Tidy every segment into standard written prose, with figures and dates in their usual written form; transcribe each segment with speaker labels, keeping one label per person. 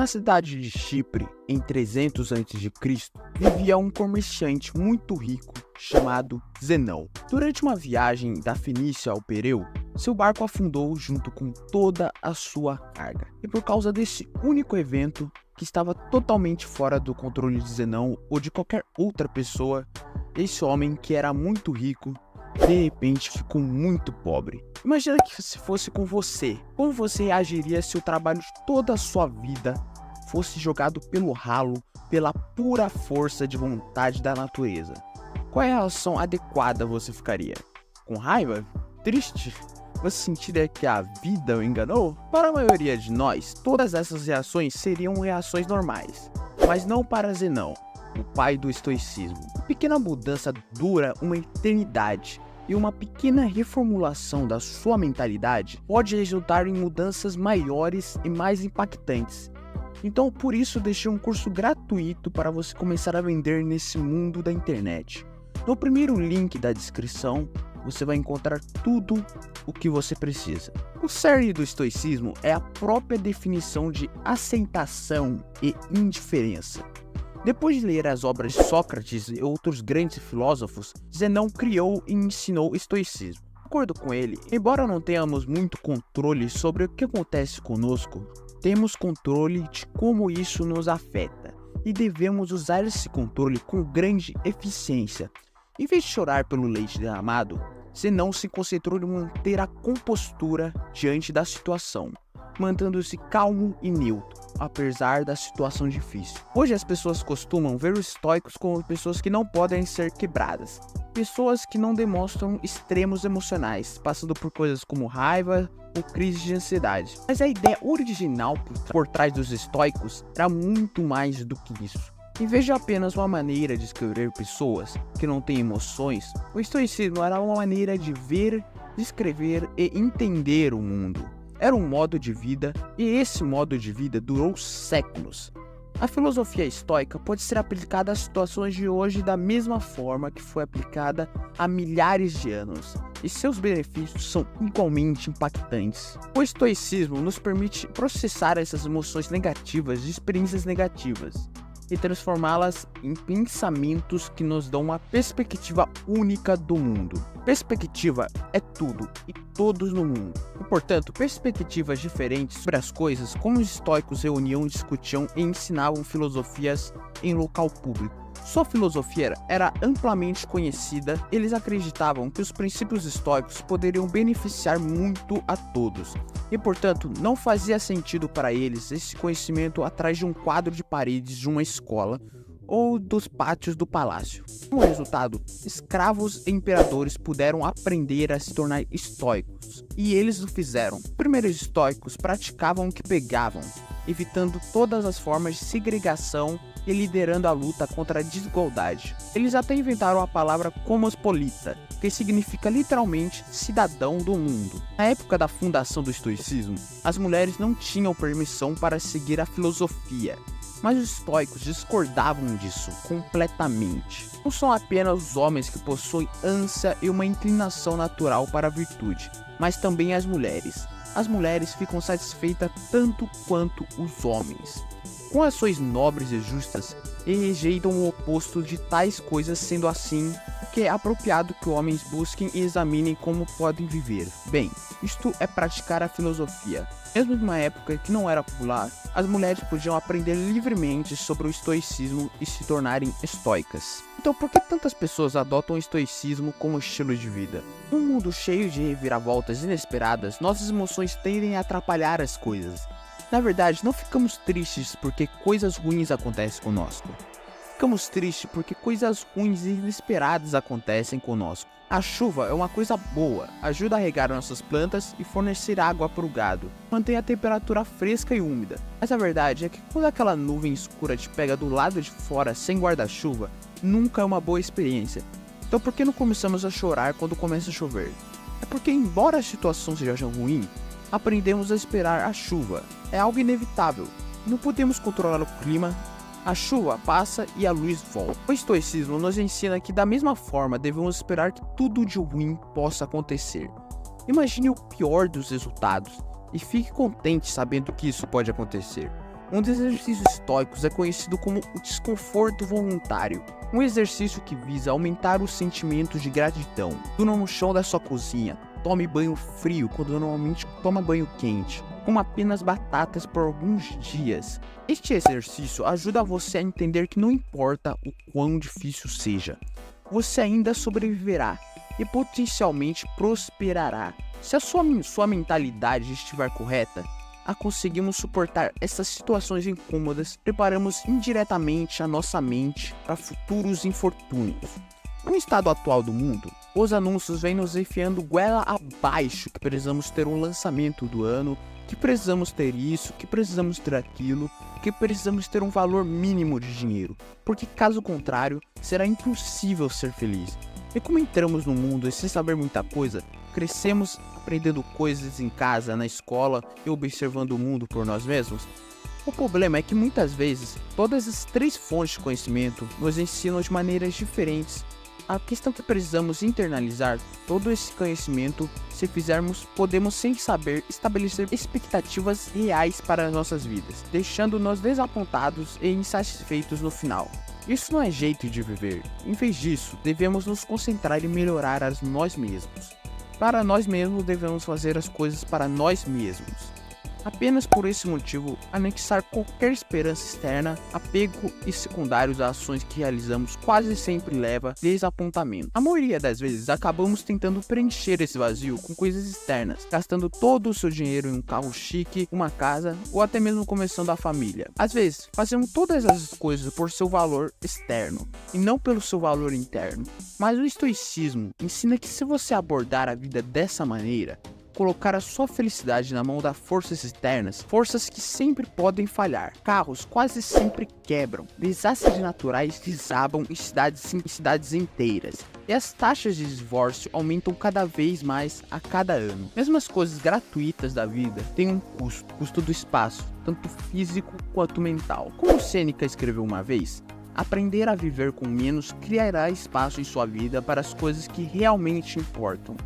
Speaker 1: Na cidade de Chipre, em 300 a.C., vivia um comerciante muito rico chamado Zenão. Durante uma viagem da Fenícia ao Pireu, seu barco afundou junto com toda a sua carga. E por causa desse único evento, que estava totalmente fora do controle de Zenão ou de qualquer outra pessoa, esse homem que era muito rico, de repente ficou muito pobre. Imagina que se fosse com você, como você reagiria se o trabalho de toda a sua vida fosse jogado pelo ralo, pela pura força de vontade da natureza? Qual é a reação adequada você ficaria? Com raiva? Triste? Você sentiria que a vida o enganou? Para a maioria de nós, todas essas reações seriam reações normais, mas não para Zenão, o pai do estoicismo. Uma pequena mudança dura uma eternidade, e uma pequena reformulação da sua mentalidade pode resultar em mudanças maiores e mais impactantes. Então, por isso, deixei um curso gratuito para você começar a vender nesse mundo da internet. No primeiro link da descrição, você vai encontrar tudo o que você precisa. O cerne do estoicismo é a própria definição de aceitação e indiferença. Depois de ler as obras de Sócrates e outros grandes filósofos, Zenão criou e ensinou o estoicismo. De acordo com ele, embora não tenhamos muito controle sobre o que acontece conosco, temos controle de como isso nos afeta, e devemos usar esse controle com grande eficiência. Em vez de chorar pelo leite derramado, Zenão se concentrou em manter a compostura diante da situação, mantendo-se calmo e neutro, apesar da situação difícil. Hoje as pessoas costumam ver os estoicos como pessoas que não podem ser quebradas, pessoas que não demonstram extremos emocionais, passando por coisas como raiva ou crise de ansiedade. Mas a ideia original por trás dos estoicos era muito mais do que isso. Em vez de apenas uma maneira de descrever pessoas que não têm emoções, o estoicismo era uma maneira de ver, descrever e entender o mundo. Era um modo de vida, e esse modo de vida durou séculos. A filosofia estoica pode ser aplicada às situações de hoje da mesma forma que foi aplicada há milhares de anos, e seus benefícios são igualmente impactantes. O estoicismo nos permite processar essas emoções negativas de experiências negativas e transformá-las em pensamentos que nos dão uma perspectiva única do mundo. Perspectiva é tudo e todos no mundo. E, portanto, perspectivas diferentes sobre as coisas, como os estoicos reuniam, discutiam e ensinavam filosofias em local público. Sua filosofia era amplamente conhecida, eles acreditavam que os princípios estoicos poderiam beneficiar muito a todos, e portanto não fazia sentido para eles esse conhecimento atrás de um quadro de paredes de uma escola ou dos pátios do palácio. Como resultado, escravos e imperadores puderam aprender a se tornar estoicos, e eles o fizeram. Os primeiros estoicos praticavam o que pegavam, evitando todas as formas de segregação e liderando a luta contra a desigualdade. Eles até inventaram a palavra cosmopolita, que significa literalmente cidadão do mundo. Na época da fundação do estoicismo, as mulheres não tinham permissão para seguir a filosofia, mas os estoicos discordavam disso completamente. Não são apenas os homens que possuem ânsia e uma inclinação natural para a virtude, mas também as mulheres. As mulheres ficam satisfeitas tanto quanto os homens, com ações nobres e justas, e rejeitam o oposto de tais coisas. Sendo assim, que é apropriado que homens busquem e examinem como podem viver bem. Isto é praticar a filosofia. Mesmo em uma época que não era popular, as mulheres podiam aprender livremente sobre o estoicismo e se tornarem estoicas. Então, por que tantas pessoas adotam o estoicismo como estilo de vida? Num mundo cheio de reviravoltas inesperadas, nossas emoções tendem a atrapalhar as coisas. Na verdade, não ficamos tristes porque coisas ruins acontecem conosco. Ficamos tristes porque coisas ruins e inesperadas acontecem conosco. A chuva é uma coisa boa, ajuda a regar nossas plantas e fornecer água para o gado, mantém a temperatura fresca e úmida. Mas a verdade é que quando aquela nuvem escura te pega do lado de fora sem guarda-chuva, nunca é uma boa experiência. Então por que não começamos a chorar quando começa a chover? É porque, embora a situação seja ruim, aprendemos a esperar a chuva. É algo inevitável. Não podemos controlar o clima. A chuva passa e a luz volta. O estoicismo nos ensina que, da mesma forma, devemos esperar que tudo de ruim possa acontecer. Imagine o pior dos resultados e fique contente sabendo que isso pode acontecer. Um dos exercícios estoicos é conhecido como o desconforto voluntário, um exercício que visa aumentar os sentimentos de gratidão. Durma no chão da sua cozinha, tome banho frio quando normalmente toma banho quente, coma apenas batatas por alguns dias. Este exercício ajuda você a entender que não importa o quão difícil seja, você ainda sobreviverá e potencialmente prosperará. Se a sua mentalidade estiver correta, conseguimos suportar essas situações incômodas, preparamos indiretamente a nossa mente para futuros infortúnios. No estado atual do mundo, os anúncios vêm nos enfiando goela abaixo que precisamos ter um lançamento do ano, que precisamos ter isso, que precisamos ter aquilo, que precisamos ter um valor mínimo de dinheiro, porque caso contrário, será impossível ser feliz. E como entramos no mundo e sem saber muita coisa, crescemos aprendendo coisas em casa, na escola e observando o mundo por nós mesmos. O problema é que muitas vezes, todas as três fontes de conhecimento nos ensinam de maneiras diferentes. A questão que precisamos internalizar todo esse conhecimento, se fizermos, podemos sem saber estabelecer expectativas reais para as nossas vidas, deixando-nos desapontados e insatisfeitos no final. Isso não é jeito de viver. Em vez disso, devemos nos concentrar em melhorar a nós mesmos. Para nós mesmos, devemos fazer as coisas para nós mesmos. Apenas por esse motivo, anexar qualquer esperança externa, apego e secundários a ações que realizamos quase sempre leva a desapontamento. A maioria das vezes, acabamos tentando preencher esse vazio com coisas externas, gastando todo o seu dinheiro em um carro chique, uma casa ou até mesmo começando a família. Às vezes, fazemos todas as coisas por seu valor externo e não pelo seu valor interno. Mas o estoicismo ensina que se você abordar a vida dessa maneira, colocar a sua felicidade na mão das forças externas, forças que sempre podem falhar. Carros quase sempre quebram, desastres naturais desabam em cidades inteiras, e as taxas de divórcio aumentam cada vez mais a cada ano. Mesmo as coisas gratuitas da vida têm um custo do espaço, tanto físico quanto mental. Como Sêneca escreveu uma vez, aprender a viver com menos criará espaço em sua vida para as coisas que realmente importam.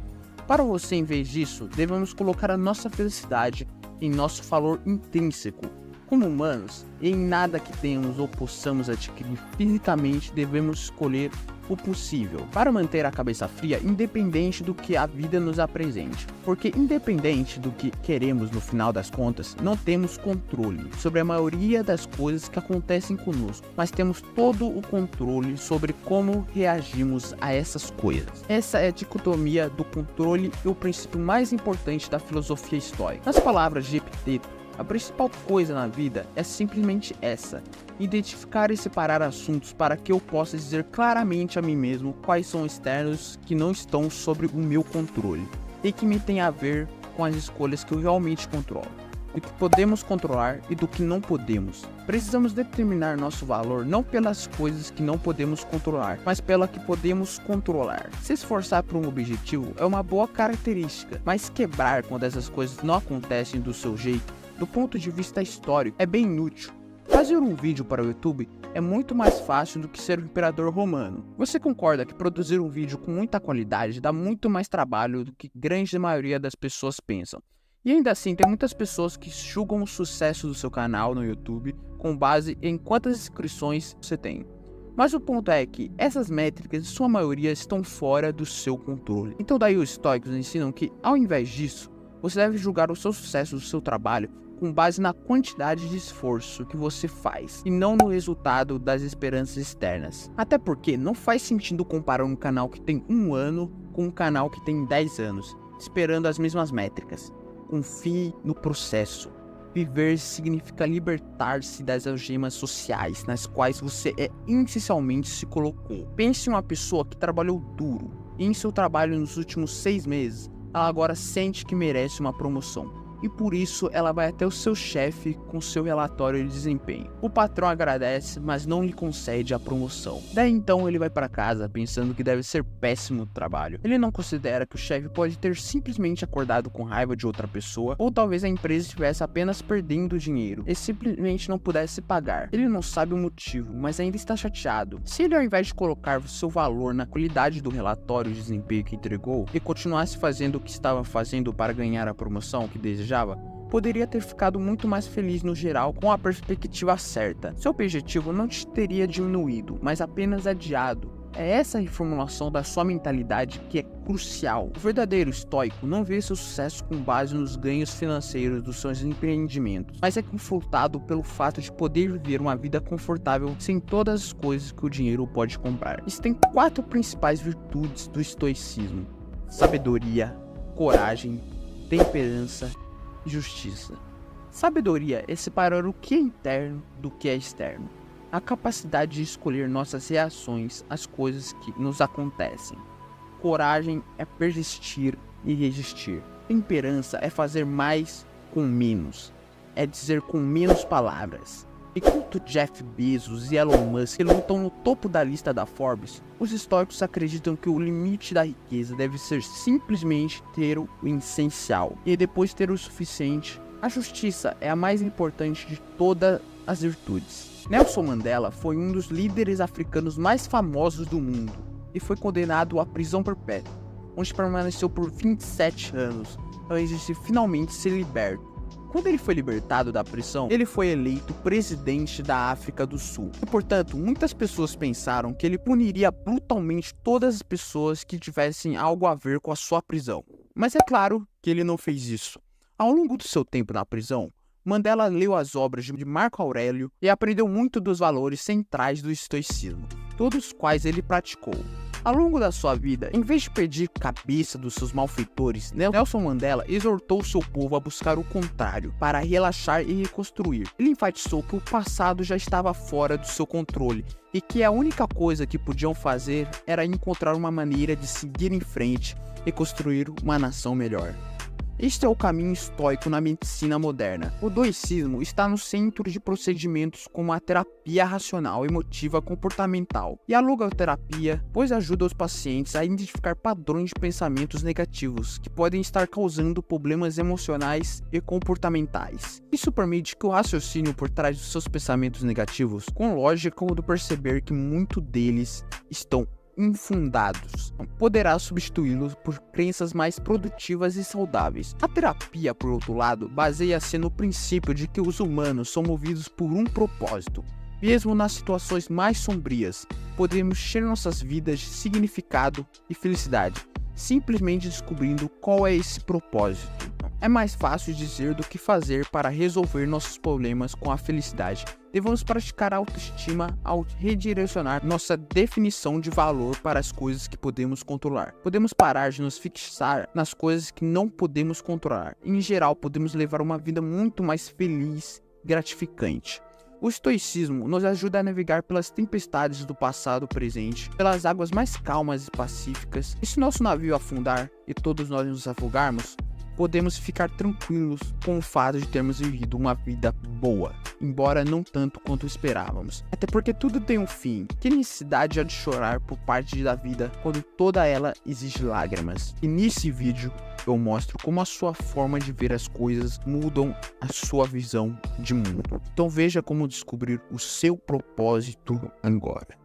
Speaker 1: Para você, em vez disso, devemos colocar a nossa felicidade em nosso valor intrínseco. Como humanos, e em nada que tenhamos ou possamos adquirir fisicamente, devemos escolher o possível, para manter a cabeça fria, independente do que a vida nos apresente. Porque independente do que queremos no final das contas, não temos controle sobre a maioria das coisas que acontecem conosco, mas temos todo o controle sobre como reagimos a essas coisas. Essa é a dicotomia do controle e o princípio mais importante da filosofia estoica. Nas palavras de Epiteto, a principal coisa na vida é simplesmente essa: identificar e separar assuntos para que eu possa dizer claramente a mim mesmo quais são externos que não estão sob o meu controle e que me tem a ver com as escolhas que eu realmente controlo, do que podemos controlar e do que não podemos. Precisamos determinar nosso valor não pelas coisas que não podemos controlar, mas pela que podemos controlar. Se esforçar por um objetivo é uma boa característica, mas quebrar quando essas coisas não acontecem do seu jeito, do ponto de vista histórico, é bem inútil. Fazer um vídeo para o YouTube é muito mais fácil do que ser o imperador romano. Você concorda que produzir um vídeo com muita qualidade dá muito mais trabalho do que grande maioria das pessoas pensam? E ainda assim, tem muitas pessoas que julgam o sucesso do seu canal no YouTube com base em quantas inscrições você tem. Mas o ponto é que essas métricas, em sua maioria, estão fora do seu controle. Então daí os estoicos ensinam que, ao invés disso, você deve julgar o seu sucesso do seu trabalho com base na quantidade de esforço que você faz e não no resultado das esperanças externas. Até porque não faz sentido comparar um canal que tem 1 ano com um canal que tem 10 anos, esperando as mesmas métricas. Confie no processo. Viver significa libertar-se das algemas sociais nas quais você inicialmente se colocou. Pense em uma pessoa que trabalhou duro e em seu trabalho nos últimos 6 meses, ela agora sente que merece uma promoção. E por isso ela vai até o seu chefe com seu relatório de desempenho. O patrão agradece, mas não lhe concede a promoção. Daí então ele vai para casa pensando que deve ser péssimo o trabalho. Ele não considera que o chefe pode ter simplesmente acordado com raiva de outra pessoa, ou talvez a empresa estivesse apenas perdendo dinheiro e simplesmente não pudesse pagar. Ele não sabe o motivo, mas ainda está chateado. Se ele, ao invés de colocar seu valor na qualidade do relatório de desempenho que entregou e continuasse fazendo o que estava fazendo para ganhar a promoção que desejava, poderia ter ficado muito mais feliz no geral com a perspectiva certa. Seu objetivo não te teria diminuído, mas apenas adiado. É essa reformulação da sua mentalidade que é crucial. O verdadeiro estoico não vê seu sucesso com base nos ganhos financeiros dos seus empreendimentos, mas é confortado pelo fato de poder viver uma vida confortável sem todas as coisas que o dinheiro pode comprar. Existem 4 principais virtudes do estoicismo: sabedoria, coragem, temperança e justiça. Sabedoria é separar o que é interno do que é externo. A capacidade de escolher nossas reações às coisas que nos acontecem. Coragem é persistir e resistir. Temperança é fazer mais com menos. É dizer com menos palavras. Enquanto Jeff Bezos e Elon Musk lutam no topo da lista da Forbes, os estoicos acreditam que o limite da riqueza deve ser simplesmente ter o essencial e depois ter o suficiente. A justiça é a mais importante de todas as virtudes. Nelson Mandela foi um dos líderes africanos mais famosos do mundo e foi condenado à prisão perpétua, onde permaneceu por 27 anos, antes de finalmente ser liberto. Quando ele foi libertado da prisão, ele foi eleito presidente da África do Sul. E, portanto, muitas pessoas pensaram que ele puniria brutalmente todas as pessoas que tivessem algo a ver com a sua prisão. Mas é claro que ele não fez isso. Ao longo do seu tempo na prisão, Mandela leu as obras de Marco Aurélio e aprendeu muito dos valores centrais do estoicismo, todos os quais ele praticou. Ao longo da sua vida, em vez de pedir cabeça dos seus malfeitores, Nelson Mandela exortou seu povo a buscar o contrário, para relaxar e reconstruir. Ele enfatizou que o passado já estava fora do seu controle e que a única coisa que podiam fazer era encontrar uma maneira de seguir em frente e construir uma nação melhor. Este é o caminho estoico na medicina moderna. O estoicismo está no centro de procedimentos como a terapia racional, emotiva, comportamental e a logoterapia, pois ajuda os pacientes a identificar padrões de pensamentos negativos que podem estar causando problemas emocionais e comportamentais. Isso permite que o raciocínio por trás dos seus pensamentos negativos, com lógica do perceber que muito deles estão infundados, poderá substituí-los por crenças mais produtivas e saudáveis. A terapia, por outro lado, baseia-se no princípio de que os humanos são movidos por um propósito. Mesmo nas situações mais sombrias, podemos encher nossas vidas de significado e felicidade, simplesmente descobrindo qual é esse propósito. É mais fácil dizer do que fazer para resolver nossos problemas com a felicidade. Devemos praticar a autoestima ao redirecionar nossa definição de valor para as coisas que podemos controlar. Podemos parar de nos fixar nas coisas que não podemos controlar. Em geral, podemos levar uma vida muito mais feliz e gratificante. O estoicismo nos ajuda a navegar pelas tempestades do passado presente, pelas águas mais calmas e pacíficas. E se nosso navio afundar e todos nós nos afogarmos, podemos ficar tranquilos com o fato de termos vivido uma vida boa, embora não tanto quanto esperávamos. Até porque tudo tem um fim. Que necessidade há de chorar por parte da vida quando toda ela exige lágrimas? E nesse vídeo eu mostro como a sua forma de ver as coisas mudam a sua visão de mundo. Então veja como descobrir o seu propósito agora.